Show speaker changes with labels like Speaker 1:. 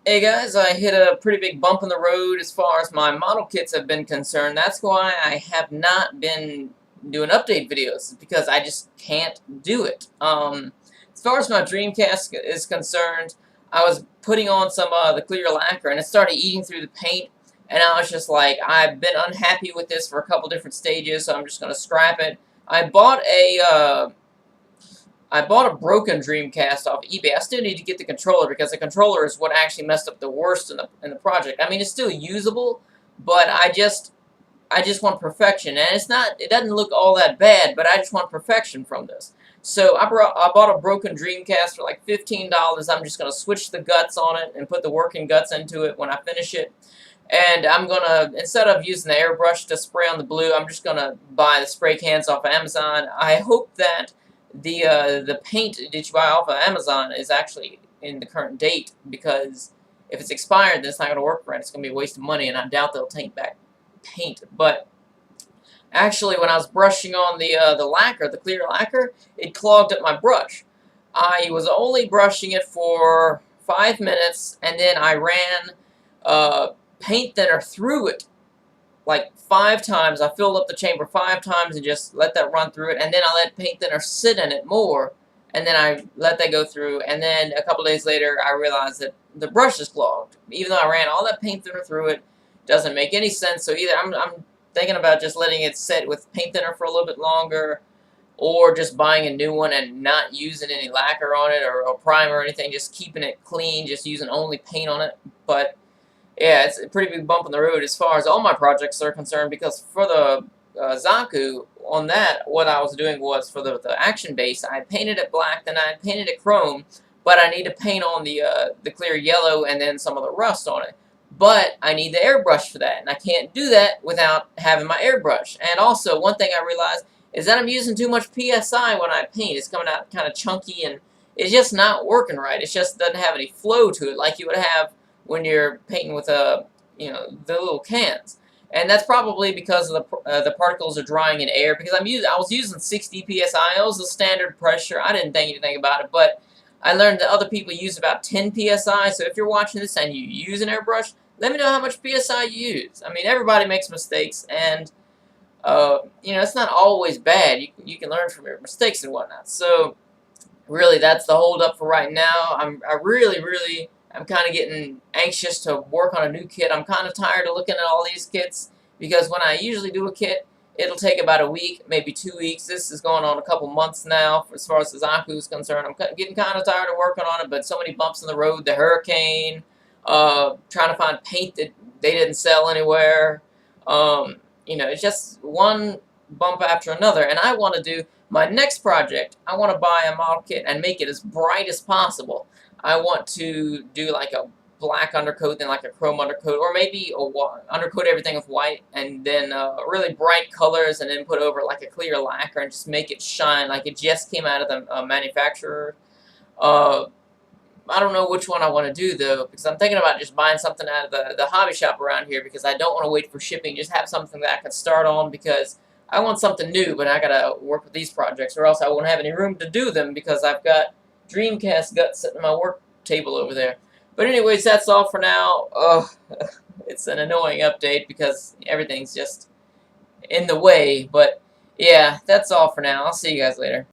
Speaker 1: Hey guys, I hit a pretty big bump in the road as far as my model kits have been concerned. That's why I have not been doing update videos, because I just can't do it. As far as my Dreamcast is concerned, I was putting on some the clear lacquer and it started eating through the paint, and I was just like, I've been unhappy with this for a couple different stages, so I'm just going to scrap it. I bought a broken Dreamcast off eBay. I still need to get the controller because the controller is what actually messed up the worst in the project. I mean, it's still usable, but I just want perfection, and it doesn't look all that bad, but I just want perfection from this. So I bought a broken Dreamcast for like $15. I'm just gonna switch the guts on it and put the working guts into it when I finish it. And I'm gonna, instead of using the airbrush to spray on the blue, I'm just gonna buy the spray cans off of Amazon. I hope that the paint that you buy off of Amazon is actually in the current date, because if it's expired, then it's not going to work right. It's going to be a waste of money, and I doubt they'll take back paint. But actually, when I was brushing on the lacquer, the clear lacquer, it clogged up my brush. I was only brushing it for 5 minutes, and then I ran paint thinner through it like 5 times. I filled up the chamber 5 times and just let that run through it, and then I let paint thinner sit in it more, and then I let that go through, and then a couple days later I realized that the brush is clogged. Even though I ran all that paint thinner through it, doesn't make any sense. So either I'm thinking about just letting it sit with paint thinner for a little bit longer, or just buying a new one and not using any lacquer on it or primer or anything, just keeping it clean, just using only paint on it. But yeah, it's a pretty big bump in the road as far as all my projects are concerned, because for the Zaku, on that, what I was doing was, for the action base, I painted it black, then I painted it chrome, but I need to paint on the clear yellow and then some of the rust on it. But I need the airbrush for that, and I can't do that without having my airbrush. And also, one thing I realized is that I'm using too much PSI when I paint. It's coming out kind of chunky, and it's just not working right. It just doesn't have any flow to it like you would have when you're painting with the little cans. And that's probably because of the particles are drying in air, because I was using 60 psi. It was the standard pressure. I didn't think anything about it, but I learned that other people use about 10 psi. So if you're watching this and you use an airbrush, let me know how much psi you use. I mean, everybody makes mistakes, and it's not always bad. You can learn from your mistakes and whatnot. So really, that's the hold up for right now. I'm kind of getting anxious to work on a new kit. I'm kind of tired of looking at all these kits, because when I usually do a kit, it'll take about a week, maybe 2 weeks. This is going on a couple months now as far as the Zaku is concerned. I'm getting kind of tired of working on it, but so many bumps in the road, the hurricane, trying to find paint that they didn't sell anywhere. It's just one bump after another, and I want to do my next project. I want to buy a model kit and make it as bright as possible. I want to do like a black undercoat, then like a chrome undercoat, or maybe undercoat everything with white, and then really bright colors, and then put over like a clear lacquer and just make it shine like it just came out of the manufacturer. I don't know which one I want to do, though, because I'm thinking about just buying something out of the hobby shop around here, because I don't want to wait for shipping. Just have something that I can start on, because I want something new, but I gotta work with these projects, or else I won't have any room to do them, because I've got Dreamcast guts sitting on my work table over there. But anyways, that's all for now. It's an annoying update because everything's just in the way. But yeah, that's all for now. I'll see you guys later.